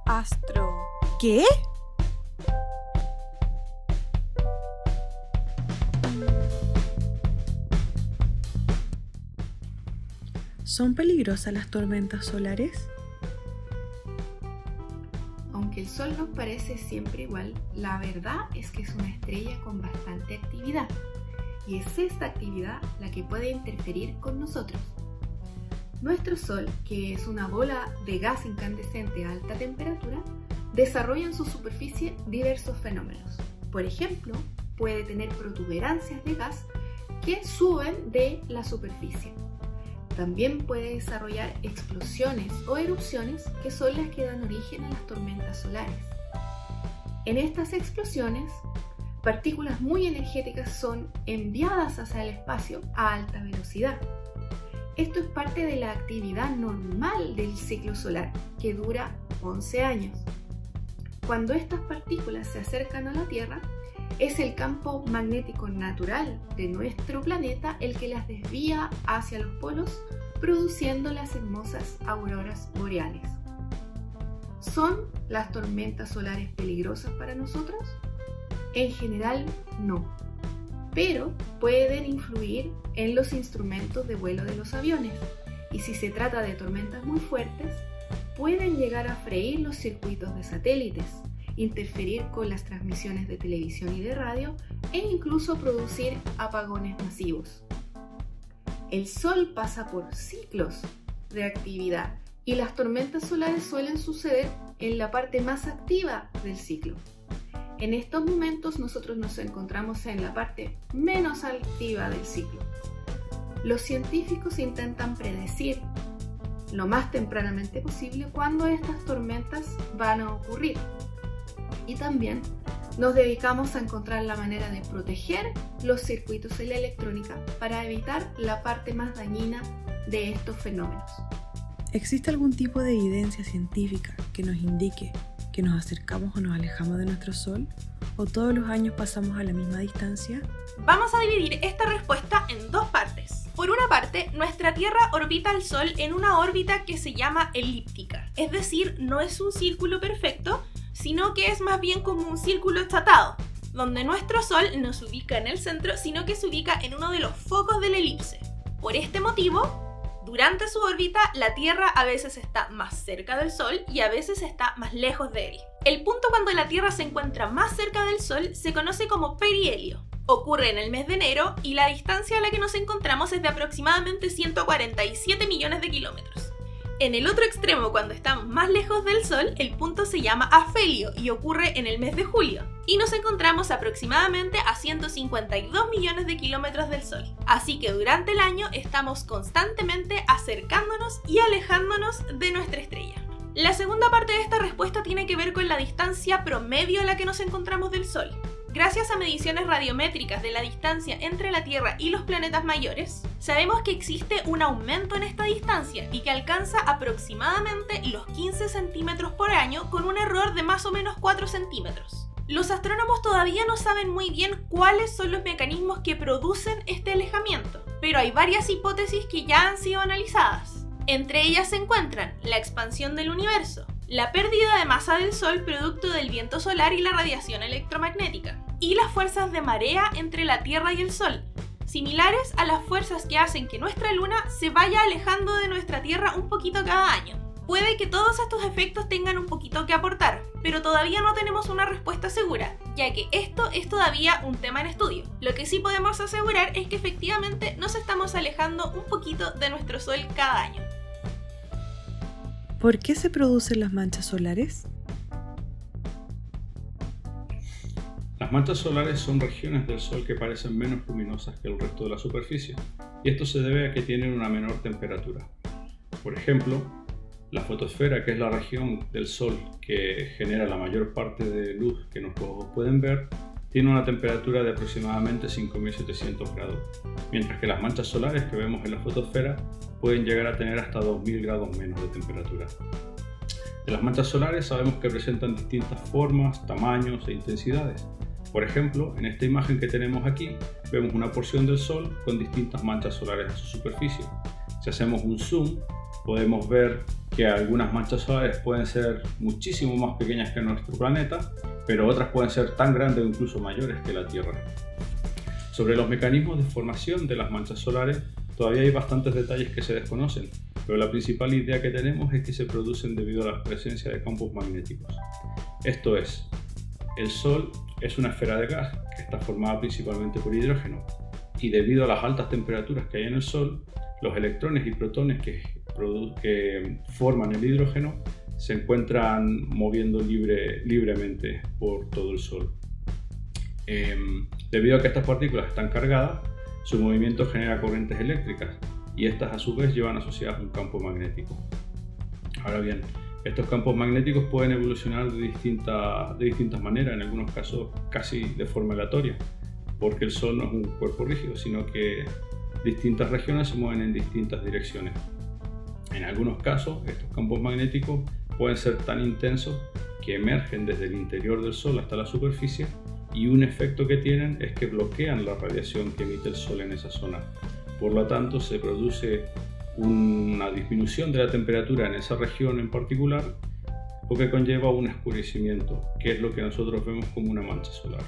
Astro. ¿Qué? ¿Son peligrosas las tormentas solares? Aunque el Sol nos parece siempre igual, la verdad es que es una estrella con bastante actividad. Y es esta actividad la que puede interferir con nosotros. Nuestro Sol, que es una bola de gas incandescente a alta temperatura, desarrolla en su superficie diversos fenómenos. Por ejemplo, puede tener protuberancias de gas que suben de la superficie. También puede desarrollar explosiones o erupciones que son las que dan origen a las tormentas solares. En estas explosiones, partículas muy energéticas son enviadas hacia el espacio a alta velocidad. Esto es parte de la actividad normal del ciclo solar, que dura 11 años. Cuando estas partículas se acercan a la Tierra, es el campo magnético natural de nuestro planeta el que las desvía hacia los polos, produciendo las hermosas auroras boreales. ¿Son las tormentas solares peligrosas para nosotros? En general, no, pero pueden influir en los instrumentos de vuelo de los aviones, y si se trata de tormentas muy fuertes, pueden llegar a freír los circuitos de satélites, interferir con las transmisiones de televisión y de radio e incluso producir apagones masivos. El Sol pasa por ciclos de actividad y las tormentas solares suelen suceder en la parte más activa del ciclo. En estos momentos nosotros nos encontramos en la parte menos activa del ciclo. Los científicos intentan predecir lo más tempranamente posible cuándo estas tormentas van a ocurrir. Y también nos dedicamos a encontrar la manera de proteger los circuitos de la electrónica para evitar la parte más dañina de estos fenómenos. ¿Existe algún tipo de evidencia científica que nos indique que nos acercamos o nos alejamos de nuestro Sol? ¿O todos los años pasamos a la misma distancia? Vamos a dividir esta respuesta en dos partes. Por una parte, nuestra Tierra orbita al Sol en una órbita que se llama elíptica, es decir, no es un círculo perfecto, sino que es más bien como un círculo achatado, donde nuestro Sol no se ubica en el centro, sino que se ubica en uno de los focos de la elipse. Por este motivo, durante su órbita, la Tierra a veces está más cerca del Sol y a veces está más lejos de él. El punto cuando la Tierra se encuentra más cerca del Sol se conoce como perihelio. Ocurre en el mes de enero y la distancia a la que nos encontramos es de aproximadamente 147 millones de kilómetros. En el otro extremo, cuando estamos más lejos del Sol, el punto se llama afelio y ocurre en el mes de julio. Y nos encontramos aproximadamente a 152 millones de kilómetros del Sol. Así que durante el año estamos constantemente acercándonos y alejándonos de nuestra estrella. La segunda parte de esta respuesta tiene que ver con la distancia promedio a la que nos encontramos del Sol. Gracias a mediciones radiométricas de la distancia entre la Tierra y los planetas mayores, sabemos que existe un aumento en esta distancia y que alcanza aproximadamente los 15 centímetros por año con un error de más o menos 4 centímetros. Los astrónomos todavía no saben muy bien cuáles son los mecanismos que producen este alejamiento, pero hay varias hipótesis que ya han sido analizadas. Entre ellas se encuentran la expansión del universo, la pérdida de masa del Sol producto del viento solar y la radiación electromagnética, y las fuerzas de marea entre la Tierra y el Sol, similares a las fuerzas que hacen que nuestra Luna se vaya alejando de nuestra Tierra un poquito cada año. Puede que todos estos efectos tengan un poquito que aportar, pero todavía no tenemos una respuesta segura, ya que esto es todavía un tema en estudio. Lo que sí podemos asegurar es que efectivamente nos estamos alejando un poquito de nuestro Sol cada año. ¿Por qué se producen las manchas solares? Las manchas solares son regiones del Sol que parecen menos luminosas que el resto de la superficie, y esto se debe a que tienen una menor temperatura. Por ejemplo, la fotosfera, que es la región del Sol que genera la mayor parte de luz que nuestros ojos pueden ver, tiene una temperatura de aproximadamente 5700 grados, mientras que las manchas solares que vemos en la fotosfera pueden llegar a tener hasta 2000 grados menos de temperatura. De las manchas solares sabemos que presentan distintas formas, tamaños e intensidades. Por ejemplo, en esta imagen que tenemos aquí, vemos una porción del Sol con distintas manchas solares en su superficie. Si hacemos un zoom, podemos ver que algunas manchas solares pueden ser muchísimo más pequeñas que nuestro planeta, pero otras pueden ser tan grandes o incluso mayores que la Tierra. Sobre los mecanismos de formación de las manchas solares todavía hay bastantes detalles que se desconocen, pero la principal idea que tenemos es que se producen debido a la presencia de campos magnéticos. Esto es, el Sol es una esfera de gas que está formada principalmente por hidrógeno, y debido a las altas temperaturas que hay en el Sol, los electrones y protones que forman el hidrógeno se encuentran moviendo libremente por todo el Sol. Debido a que estas partículas están cargadas, su movimiento genera corrientes eléctricas y estas a su vez llevan asociadas un campo magnético. Ahora bien, estos campos magnéticos pueden evolucionar de distintas maneras, en algunos casos casi de forma aleatoria, porque el Sol no es un cuerpo rígido, sino que distintas regiones se mueven en distintas direcciones. En algunos casos, estos campos magnéticos pueden ser tan intensos que emergen desde el interior del Sol hasta la superficie, y un efecto que tienen es que bloquean la radiación que emite el Sol en esa zona. Por lo tanto, se produce una disminución de la temperatura en esa región en particular, lo que conlleva un oscurecimiento, que es lo que nosotros vemos como una mancha solar.